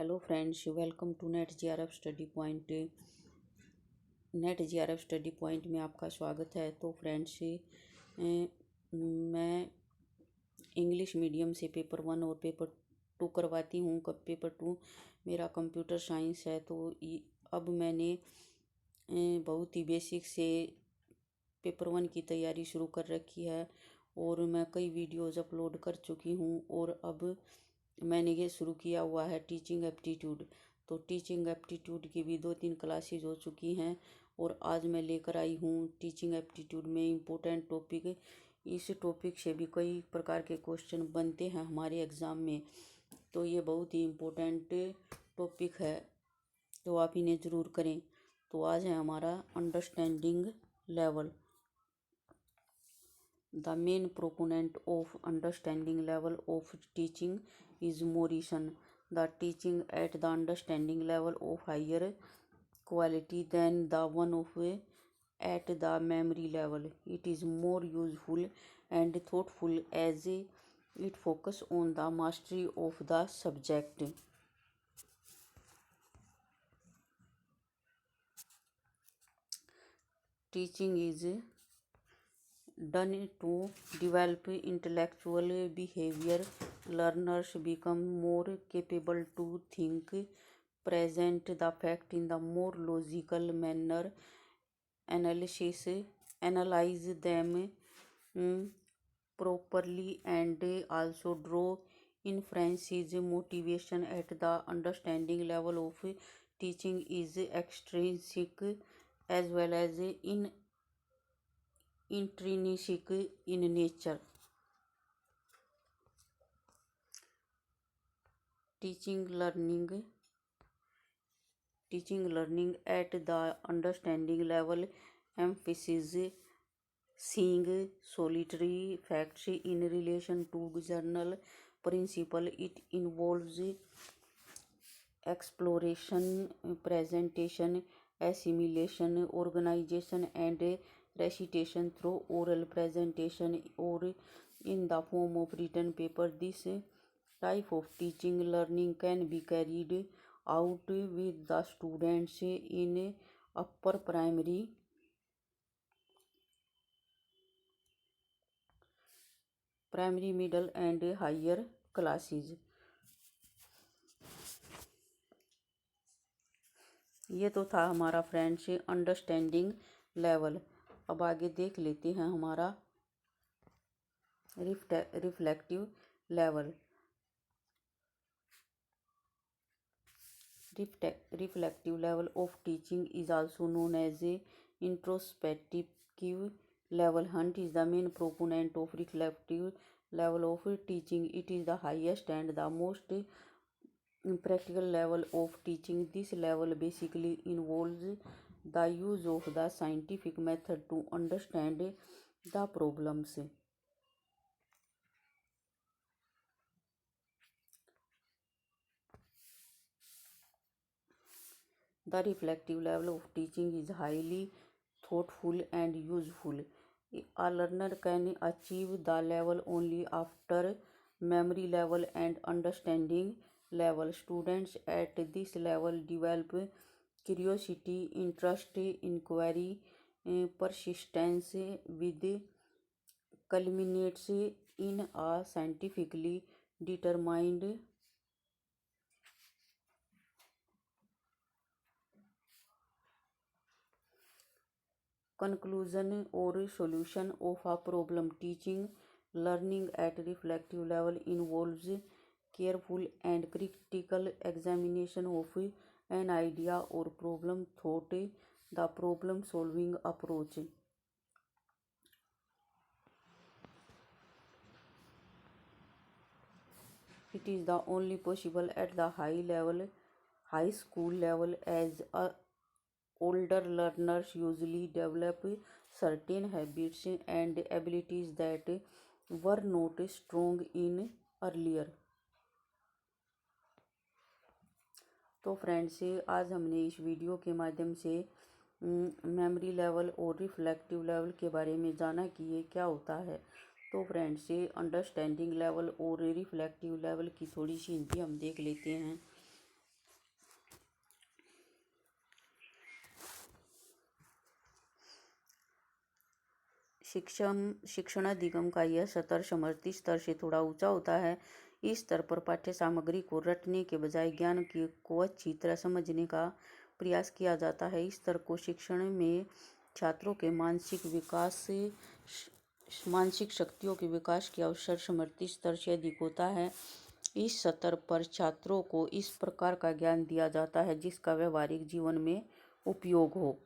Hello friends, welcome to NET JRF study point. NET JRF study point में आपका स्वागत है। तो फ्रेंड्स, मैं इंग्लिश मीडियम से पेपर 1 और पेपर 2 करवाती हूँ। पेपर 2 मेरा कंप्यूटर साइंस है। तो अब मैंने बहुत ही बेसिक से पेपर 1 की तैयारी शुरू कर रखी है और मैं कई वीडियोज़ अपलोड कर चुकी हूँ। और अब मैंने ये शुरू किया हुआ है टीचिंग एप्टीट्यूड। तो टीचिंग एप्टीट्यूड की भी 2-3 क्लासेज हो चुकी हैं और आज मैं लेकर आई हूँ टिचिंग एप्टीट्यूड में इम्पोर्टेंट टॉपिक। इस टॉपिक से भी कई प्रकार के क्वेश्चन बनते हैं हमारे एग्ज़ाम में, तो ये बहुत ही इम्पोर्टेंट टॉपिक है, तो आप इन्हें ज़रूर करें। तो आज है हमारा understanding level. The main proponent of understanding level of teaching is Morrison. The teaching at the understanding level of higher quality than the one of at the memory level. It is more useful and thoughtful as it focus on the mastery of the subject. Teaching is done to develop intellectual behavior. Learners become more capable to think, present the fact in the more logical manner, analyze them properly, and also draw inferences. Motivation at the understanding level of teaching is extrinsic as well as intrinsic in nature. Teaching learning at the understanding level emphasizes seeing solitary facts in relation to general principle. It involves exploration, presentation, assimilation, organization, and recitation through oral presentation or in the form of written paper. This type of teaching learning can be carried out with the students in upper primary, middle, and higher classes. ये तो था हमारा friends understanding level. अब आगे देख लेते हैं हमारा reflective level. Reflective level of teaching is also known as a introspective level. Hunt is the main proponent of reflective level of teaching. It is the highest and the most practical level of teaching. This level basically involves the use of the scientific method to understand the problems. The reflective level of teaching is highly thoughtful and useful. A learner can achieve the level only after memory level and understanding level. Students at this level develop curiosity, interest, inquiry, persistence, with culminates in a scientifically determined conclusion or solution of a problem. Teaching learning at reflective level involves careful and critical examination of an idea or problem thought, the problem solving approach. It is the only possible at the high school level, as older learners usually develop certain habits and abilities that were not strong in earlier. तो friends, आज हमने इस video के माध्यम से memory level और reflective level के बारे में जाना कि ये क्या होता है। तो फ्रेंड्स, अंडरस्टैंडिंग लेवल और रिफ्लेक्टिव लेवल की थोड़ी सी हिंदी हम देख लेते हैं। शिक्षण अधिगम का यह स्तर समवर्ती स्तर से थोड़ा ऊंचा होता है। इस स्तर पर पाठ्य सामग्री को रटने के बजाय ज्ञान को अच्छी तरह समझने का प्रयास किया जाता है। इस स्तर को शिक्षण में छात्रों के मानसिक शक्तियों के विकास के अवसर समवर्ती स्तर से अधिक होता है। इस स्तर पर छात्रों को इस प्रकार का ज्ञान दिया जाता है जिसका व्यवहारिक जीवन में उपयोग हो।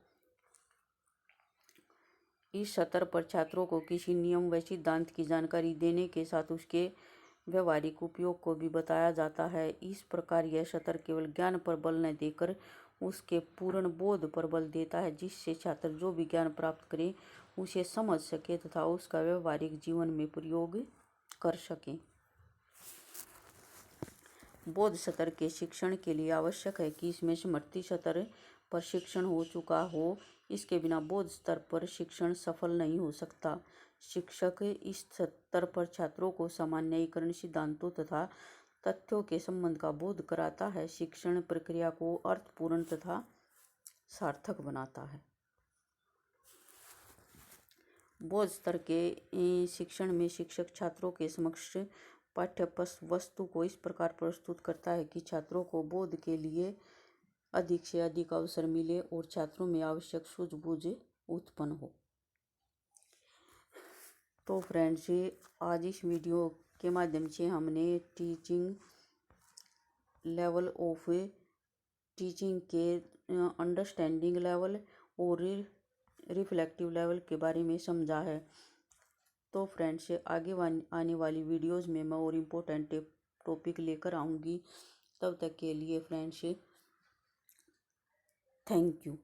इस स्तर पर छात्रों को किसी नियम व सिद्धांत की जानकारी देने के साथ उसके व्यवहारिक उपयोग को भी बताया जाता है। इस प्रकार यह स्तर केवल ज्ञान पर बल न देकर उसके पूर्ण बोध पर बल देता है, जिससे छात्र जो भी ज्ञान प्राप्त करे उसे समझ सके तथा उसका व्यवहारिक जीवन में प्रयोग कर सके। बोध स्तर के शिक्षण के लिए आवश्यक है कि इसमें समवर्ती स्तर पर शिक्षण हो चुका हो। इसके बिना बोध स्तर पर शिक्षण सफल नहीं हो सकता। शिक्षक इस स्तर पर छात्रों को सामान्यीकरण सिद्धांतों तथा तथ्यों के संबंध का बोध कराता है। शिक्षण प्रक्रिया को अर्थपूर्ण तथा सार्थक बनाता है। बोध स्तर के शिक्षण में शिक्षक छात्रों के समक्ष पाठ्य वस्तु को इस प्रकार प्रस्तुत करता है कि छात्रों को बोध के लिए अधिक से अधिक अवसर मिले और छात्रों में आवश्यक सूझबूझ उत्पन्न हो। तो फ्रेंड्स, आज इस वीडियो के माध्यम से हमने टीचिंग लेवल ऑफ टीचिंग के अंडरस्टैंडिंग लेवल और रिफ्लेक्टिव लेवल के बारे में समझा है। तो फ्रेंड्स, आगे आने वाली वीडियोस में मैं और इम्पोर्टेंट टॉपिक लेकर आऊँगी। तब तक के लिए फ्रेंड्स, थैंक यू।